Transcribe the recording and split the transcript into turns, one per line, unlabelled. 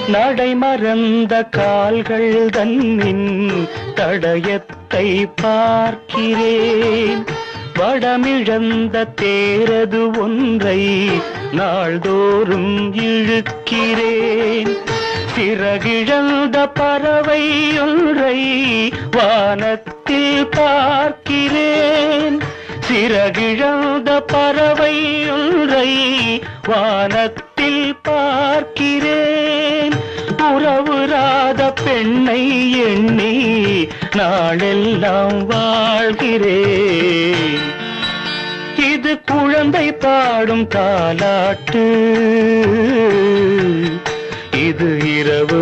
நடை மறந்த கால்கள் தன்னின் தடயத்தை பார்க்கிறேன். வடமிழந்த தேரது ஒன்றை நாள்தோறும் இழுக்கிறேன். சிறகிழந்த பறவை ஒன்றை வானத்தில் பார்க்கிறேன். சிறகிழந்த பறவை ஒன்றை வானத்தில் பார்க்கிறேன். உறவுறாத பெண்ணை எண்ணி நாளெல்லாம் வாழ்கிறேன். இது குழந்தை பாடும் தாலாட்டு, இது இரவு